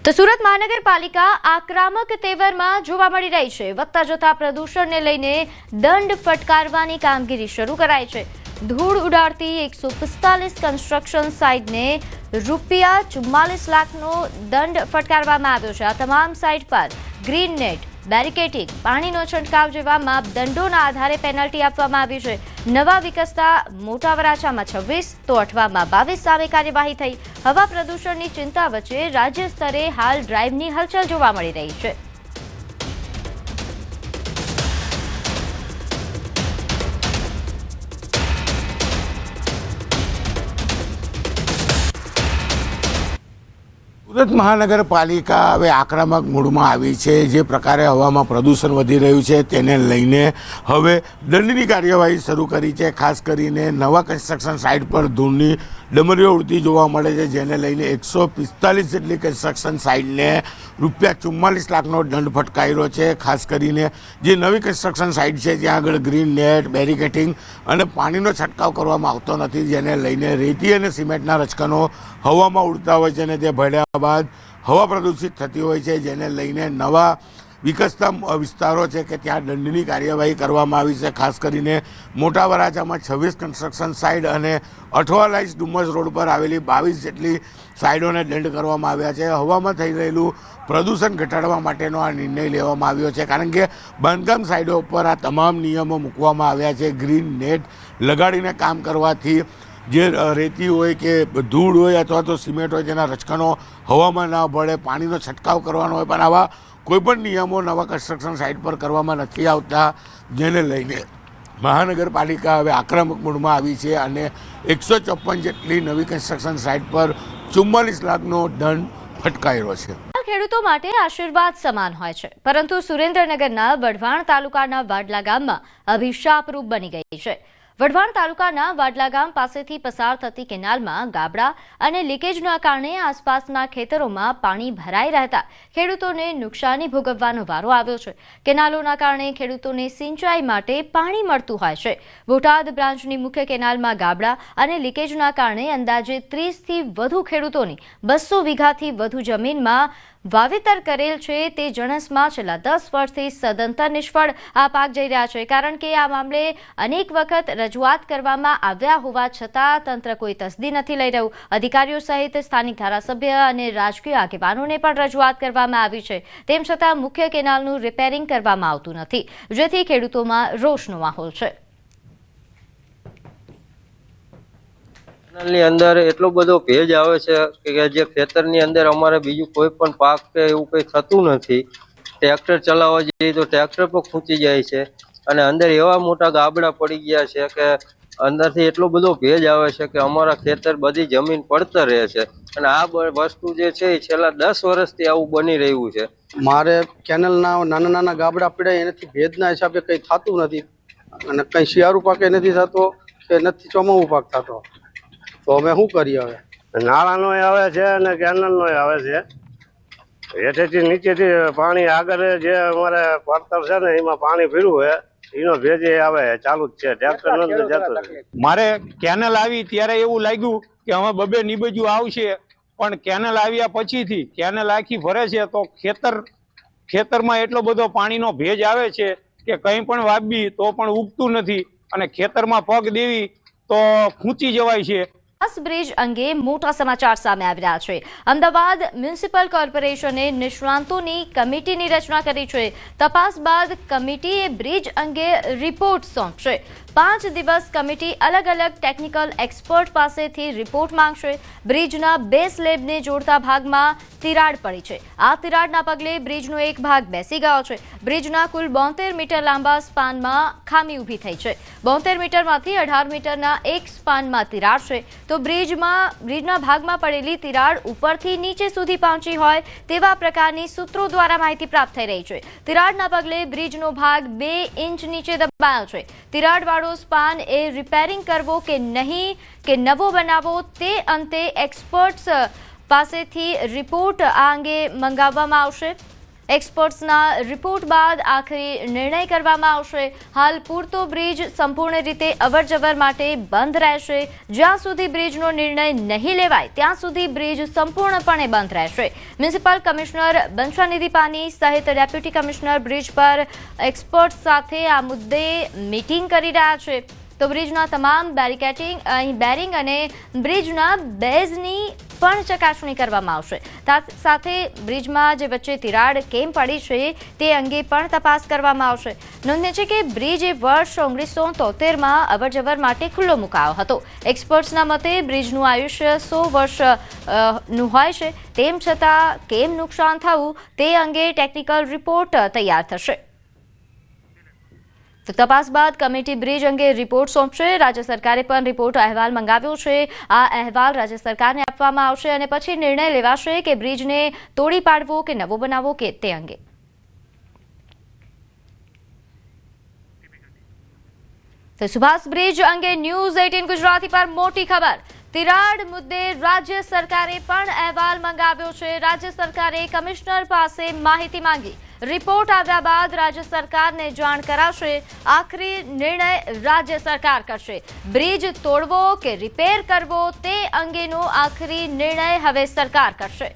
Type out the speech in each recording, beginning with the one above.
તો સુરત મહાનગરપાલિકા આક્રમક તેવરમાં જોવા મળી રહી છે। વધતા જતા પ્રદૂષણને લઈને દંડ ફટકારવાની કામગીરી શરૂ કરાઈ છે। ધૂળ ઉડાડતી 145 કન્સ્ટ્રક્શન સાઇટને ₹44 લાખનો દંડ ફટકારવામાં આવ્યો છે। આ તમામ સાઇટ પર ગ્રીન નેટ, બેરિકેડિંગ, પાણીનો છંટકાવ જેવા માપદંડોના આધારે પેનલ્ટી આપવામાં આવી છે। નવા વિકસતા મોટા વરાછામાં 26 તો અઠવામાં 22 સામે કાર્યવાહી થઈ। હવા પ્રદૂષણની ચિંતા વચ્ચે રાજ્ય સ્તરે હાલ ડ્રાઇવની હલચલ જોવા મળી રહી છે। સુરત મહાનગરપાલિકા હવે આક્રમક મૂડમાં આવી છે। જે પ્રકારે હવામાં પ્રદૂષણ વધી રહ્યું છે તેને લઈને હવે દંડની કાર્યવાહી શરૂ કરી છે। ખાસ કરીને નવા કન્સ્ટ્રક્શન સાઇટ પર ધૂળની ડમરીઓ ઉડતી જોવા મળે છે, જેને લઈને 145 જેટલી કન્સ્ટ્રક્શન સાઇટને ₹44 લાખનો દંડ ફટકાર્યો છે। ખાસ કરીને જે નવી કન્સ્ટ્રક્શન સાઇટ છે ત્યાં આગળ ગ્રીન નેટ, બેરિકેડિંગ અને પાણીનો છંટકાવ કરવામાં આવતો નથી, જેને લઈને રેતી અને સિમેન્ટના રચકણો હવામાં ઉડતા હોય છે અને તે ભળ્યા બાદ હવા પ્રદૂષિત થતી હોય છે, જેને લઈને નવા વિકસતા વિસ્તારો છે કે ત્યાં દંડની કાર્યવાહી કરવામાં આવી છે। ખાસ કરીને મોટા વરાછામાં 26 કન્સ્ટ્રક્શન સાઇટ અને અઠવા લાઇન્સ ડુમસ રોડ પર આવેલી 22 જેટલી સાઇટોને દંડ કરવામાં આવ્યા છે। હવામાં થઈ રહેલું પ્રદૂષણ ઘટાડવા માટેનો આ નિર્ણય લેવામાં આવ્યો છે, કારણ કે બાંધકામ સાઇટો ઉપર આ તમામ નિયમો મૂકવામાં આવ્યા છે। ગ્રીન નેટ લગાડીને કામ કરવાથી જે રેતી હોય કે ધૂળ હોય અથવા તો સિમેન્ટ હોય તેના રચકણો હવામાં ના ભળે, પાણીનો છંટકાવ કરવાનો હોય, પણ આવા કોઈપણ નિયમો નવા કન્સ્ટ્રક્શન સાઇટ પર કરવામાં નથી આવતા, જેને લઈને મહાનગરપાલિકા હવે આક્રમક મૂડમાં આવી છે અને 154 જેટલી નવી કન્સ્ટ્રક્શન સાઇટ પર ₹44 લાખનો દંડ ફટકાર્યો છે। ખેડૂતો માટે આશીર્વાદ સમાન હોય છે, પરંતુ સુરેન્દ્રનગરના વઢવાણ તાલુકાના વાડલા ગામમાં અભિશાપરૂપ બની ગઈ છે। વઢવાણ તાલુકાના વાડલા ગામ પાસેથી પસાર થતી કેનાલમાં ગાબડા અને લીકેજના કારણે આસપાસના ખેતરોમાં પાણી ભરાઈ રહેતા ખેડૂતોને નુકસાની ભોગવવાનો વારો આવ્યો છે। કેનાલોના કારણે ખેડૂતોને સિંચાઈ માટે પાણી મળતું હોય છે। બોટાદ બ્રાન્ચની મુખ્ય કેનાલમાં ગાબડા અને લીકેજના કારણે અંદાજે 30થી વધુ ખેડૂતોની 200 વીઘાથી વધુ જમીનમાં વાવેતર કરેલ છે તે જણસમાં છેલ્લા 10 વર્ષથી સદંતર નિષ્ફળ આ પાક જઈ રહ્યા છે, કારણ કે આ મામલે અનેક વખત રજૂઆત કરવામાં આવ્યા હોવા છતાં તંત્ર કોઈ તસદી નથી લઈ રહ્યું। અધિકારીઓ સહિત સ્થાનિક ધારાસભ્ય અને રાજકીય આગેવાનોને પણ રજૂઆત કરવામાં આવી છે, તેમ છતાં મુખ્ય કેનાલનું રિપેરિંગ કરવામાં આવતું નથી, જેથી ખેડૂતોમાં રોષનો માહોલ છે। ની અંદર એટલો બધો ભેજ આવે છે કે જે ખેતરની અંદર અમારે બીજું કોઈ પણ પાક કે એવું કંઈ થતું નથી। ટ્રેક્ટર ચલાવવા જઈએ તો ટ્રેક્ટર પણ ખૂંચી જાય છે અને અંદર એવા મોટા ગાબડા પડી ગયા છે કે અંદરથી એટલો બધો ભેજ આવે છે કે અમારા ખેતર બધી જમીન પડતર રહે છે અને આ વસ્તુ જે છે એ છેલ્લા 10 વર્ષથી આવું બની રહ્યું છે। મારે કેનલના નાના ગાબડા પડ્યા એનાથી ભેજના હિસાબે કંઈ થતું નથી અને કંઈ શિયાળુ પાકે નથી થતો કે નથી ચોમાસું પાક થતો, તો અમે શું કરીએ? હવે નાળાનો આવે છે અને કેનલનો આવે છે। હેઠેથી નીચેથી પાણી આગળ જે અમારે પડતર છે ને એમાં પાણી ભર્યું હોય એનો ભેજ આવે ચાલુ જ છે। ટ્રેક્ટર મારે કેનલ આવી ત્યારે એવું લાગ્યું કે હવે બબે નીબજુ આવશે, પણ કેનલ આવ્યા પછીથી કેનલ આખી ભરે છે તો ખેતરમાં એટલો બધો પાણીનો ભેજ આવે છે કે કંઈ પણ વાવવી તો પણ ઉગતું નથી અને ખેતરમાં પગ દેવી તો ખૂંચી જવાય છે। બ્રિજ અંગે મોટા સમાચાર સામે આવી રહ્યા છે। અમદાવાદ મ્યુનિસિપલ કોર્પોરેશને નિષ્ણાંતોની કમિટીની રચના કરી છે। તપાસ બાદ કમિટીએ બ્રિજ અંગે રિપોર્ટ સોંપશે। 5 દિવસ કમિટી અલગ અલગ ટેકનિકલ એક્સપર્ટ પાસેથી રિપોર્ટ માંગશે। બ્રિજના 2 સ્લેબને જોડતા ભાગમાં તિરાડ પડી છે। આ તિરાડના પગલે બ્રિજનો એક ભાગ બેસી ગયો છે। બ્રિજના કુલ 72 મીટર લાંબા સ્પાનમાં ખામી ઊભી થઈ છે। 72 મીટરમાંથી 18 મીટરના એક સ્પાનમાં તિરાડ છે, તો બ્રિજના ભાગમાં પડેલી તિરાડ ઉપરથી નીચે સુધી પહોંચી હોય તેવા પ્રકારની સૂત્રો દ્વારા માહિતી પ્રાપ્ત થઈ રહી છે। તિરાડના પગલે બ્રિજનો ભાગ 2 ઇંચ નીચે દબાયો છે। તિરાડવાળો સ્પાન એ રિપેરિંગ કરવો કે નહીં કે નવો બનાવવો તે અંતે એક્સપર્ટ્સ પાસેથી રિપોર્ટ આ અંગે મંગાવવામાં આવશે। એક્સપર્ટ્સના રિપોર્ટ બાદ આખરી નિર્ણય કરવામાં આવશે. હાલ પૂરતો બ્રિજ સંપૂર્ણ રીતે અવરજવર માટે બંધ રહેશે. જ્યાં સુધી બ્રિજનો નિર્ણય નહીં લેવાય ત્યાં સુધી બ્રિજ સંપૂર્ણપણે બંધ રહેશે. મ્યુનિસિપલ કમિશનર બંછાનિધિ પાની સહિત ડેપ્યુટી કમિશનર બ્રિજ પર એક્સપર્ટ સાથે આ મુદ્દે મીટિંગ કરી રહ્યા છે. તો બ્રિજના તમામ બેરિકેડિંગ, અહીં બેરિંગ અને બ્રિજના બેઝની પણ ચકાસણી કરવામાં આવશે. સાથે બ્રિજમાં જે વચ્ચે તિરાડ કેમ પડી છે તે અંગે પણ તપાસ કરવામાં આવશે. નોંધનીય છે કે બ્રિજ એ વર્ષ 1973માં અવરજવર માટે ખુલ્લો મુકાયો હતો. એક્સપર્ટ્સના મતે બ્રિજનું આયુષ્ય 100 વર્ષનું હોય છે. તેમ છતાં કેમ નુકસાન થયું તે અંગે ટેકનિકલ રિપોર્ટ તૈયાર થશે. તો તપાસ બાદ કમિટી બ્રિજ અંગે રિપોર્ટ સોંપશે. રાજ્ય સરકારે પણ રિપોર્ટ અહેવાલ મંગાવ્યો છે. આ અહેવાલ રાજ્ય સરકારને આપવામાં આવશે અને પછી નિર્ણય લેવાશે કે બ્રિજને તોડી પાડવો કે નવો બનાવવો કે તે અંગે. તો સુભાષ બ્રિજ અંગે ન્યૂઝ 18 ગુજરાતી પર મોટી ખબર. તિરાડ મુદ્દે રાજ્ય સરકારે પણ અહેવાલ મંગાવ્યો છે. રાજ્ય સરકારે કમિશનર પાસે માહિતી માંગી. રિપોર્ટ આવ્યા બાદ રાજ્ય સરકારને જાણ કરાશે. આખરી નિર્ણય રાજ્ય સરકાર કરશે. બ્રિજ તોડવો કે રિપેર કરવો તે અંગેનો આખરી નિર્ણય હવે સરકાર કરશે.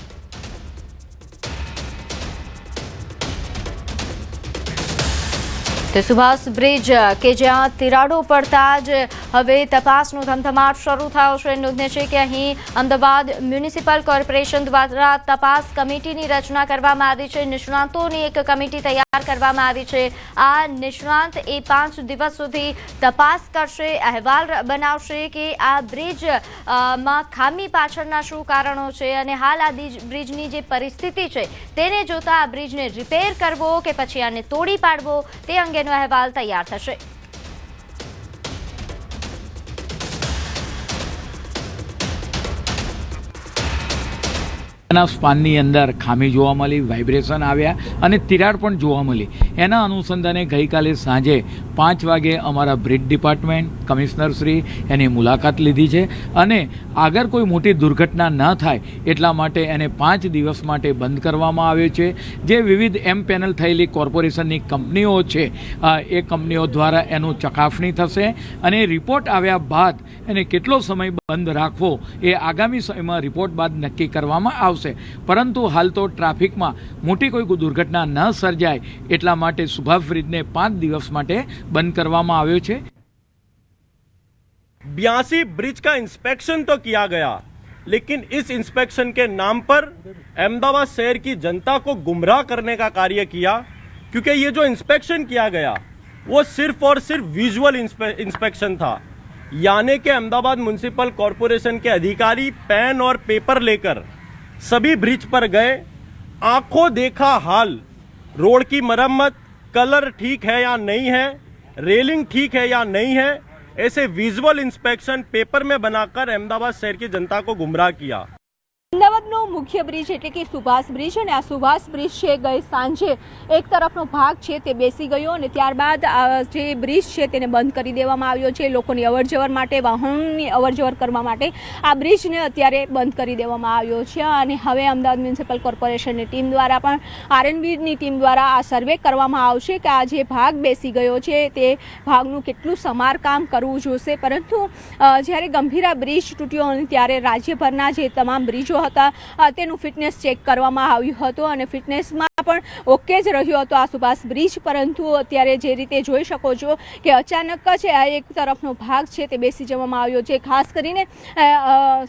તો સુભાષ બ્રિજ કે જ્યાં તિરાડો પડતા જ હવે તપાસનો ધમધમાટ શરૂ થયો છે. નોંધનીય છે કે અહીં અમદાવાદ મ્યુનિસિપલ કોર્પોરેશન દ્વારા તપાસ કમિટીની રચના કરવામાં આવી છે. નિષ્ણાતોની એક કમિટી તૈયાર કરવામાં આવી છે. આ નિષ્ણાત એ 5 દિવસ સુધી તપાસ કરશે, અહેવાલ બનાવશે કે આ બ્રિજમાં ખામી પાછળના શું કારણો છે અને હાલ આ બ્રિજની જે પરિસ્થિતિ છે તેને જોતા આ બ્રિજને રિપેર કરવો કે પછી આને તોડી પાડવો તે અંગે અહેવાલ તૈયાર થશે. સ્પાનની અંદર ખામી જોવા મળી, વાઇબ્રેશન આવ્યા અને તિરાડ પણ જોવા મળી. એના અનુસંધાને ગઈકાલે સાંજે 5 વાગે અમારા બ્રિજ ડિપાર્ટમેન્ટ કમિશનરશ્રી એની મુલાકાત લીધી છે અને આગળ કોઈ મોટી દુર્ઘટના ન થાય એટલા માટે એને 5 દિવસ માટે બંધ કરવામાં આવ્યો છે. જે વિવિધ એમ પેનલ થયેલી કોર્પોરેશનની કંપનીઓ છે એ કંપનીઓ દ્વારા એનું ચકાસણી થશે અને રિપોર્ટ આવ્યા બાદ એને કેટલો સમય બંધ રાખવો એ આગામી સમયમાં રિપોર્ટ બાદ નક્કી કરવામાં આવશે. પરંતુ હાલ તો ટ્રાફિકમાં મોટી કોઈ દુર્ઘટના ન સર્જાય એટલા માટે સુભાષ બ્રિજને 5 દિવસ માટે બંધ કરવામાં આવ્યો છે. 82 ब्रिज का इंस्पेक्शन तो किया गया, लेकिन इस इंस्पेक्शन के नाम पर अहमदाबाद शहर की जनता को गुमराह करने का कार्य किया, क्योंकि ये जो इंस्पेक्शन किया गया वो सिर्फ और सिर्फ विजुअल इंस्पेक्शन था. यानी कि अहमदाबाद म्युनिसिपल कॉरपोरेशन के अधिकारी पेन और पेपर लेकर सभी ब्रिज पर गए, आंखों देखा हाल, रोड की मरम्मत, कलर ठीक है या नहीं है, रेलिंग ठीक है या नहीं है, ऐसे विजुअल इंस्पेक्शन पेपर में बनाकर अहमदाबाद शहर की जनता को गुमराह किया. અમદાવાદનો મુખ્ય બ્રિજ એટલે કે સુભાષ બ્રિજ અને આ સુભાષ બ્રિજ છે ગઈ સાંજે એક તરફનો ભાગ છે તે બેસી ગયો અને ત્યારબાદ જે બ્રિજ છે તેને બંધ કરી દેવામાં આવ્યો છે. લોકોની અવરજવર માટે, વાહનોની અવરજવર કરવા માટે આ બ્રિજને અત્યારે બંધ કરી દેવામાં આવ્યો છે અને હવે અમદાવાદ મ્યુનિસિપલ કોર્પોરેશનની ટીમ દ્વારા પણ આરએનબીની ટીમ દ્વારા આ સર્વે કરવામાં આવશે કે આ જે ભાગ બેસી ગયો છે તે ભાગનું કેટલું સમારકામ કરવું જોશે. પરંતુ જ્યારે ગંભીરા બ્રિજ તૂટ્યો અને ત્યારે રાજ્યભરના જે તમામ બ્રિજો હતા તેનું ફિટનેસ ચેક કરવામાં આવ્યું હતું અને ફિટનેસમાં પણ ઓકે જ રહ્યો હતો આ સુભાષ બ્રિજ. પરંતુ અત્યારે જે રીતે જોઈ શકો છો કે અચાનક જ આ એક તરફનો ભાગ છે તે બેસી જવામાં આવ્યો છે. ખાસ કરીને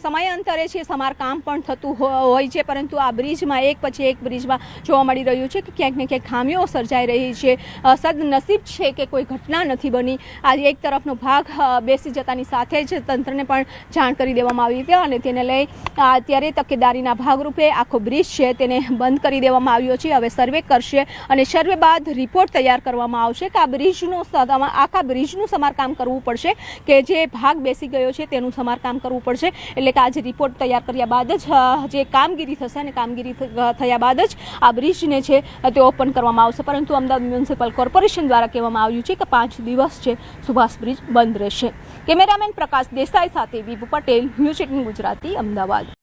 સમયાંતરે છે સમારકામ પણ થતું હોય છે, પરંતુ આ બ્રિજમાં એક પછી એક બ્રિજમાં જોવા મળી રહ્યું છે કે ક્યાંક ને ક્યાંક ખામીઓ સર્જાઈ રહી છે. સદનસીબ છે કે કોઈ ઘટના નથી બની. આ એક તરફનો ભાગ બેસી જતાની સાથે જ તંત્રને પણ જાણ કરી દેવામાં આવી હતી અને તેને લઈ અત્યારે તકેદારીના ભાગરૂપે આખો બ્રિજ છે તેને બંધ કરી દેવામાં આવ્યો છે. હવે સર્વે કરશે અને સર્વે બાદ રિપોર્ટ તૈયાર કરવામાં આવશે કે આ બ્રિજનું આખા બ્રિજનું સમારકામ કરવું પડશે કે જે ભાગ બેસી ગયો છે તેનું સમારકામ કરવું પડશે. એટલે કે આજે રિપોર્ટ તૈયાર કર્યા બાદ જ જે કામગીરી થશે અને કામગીરી થયા બાદ જ આ બ્રિજને છે તે ઓપન કરવામાં આવશે. પરંતુ અમદાવાદ મ્યુનિસિપલ કોર્પોરેશન દ્વારા કહેવામાં આવ્યું છે કે 5 દિવસ છે સુભાષ બ્રિજ બંધ રહેશે. કેમેરામેન પ્રકાશ દેસાઈ સાથે વિભુ પટેલ, ન્યૂઝ 18 ગુજરાતી, અમદાવાદ.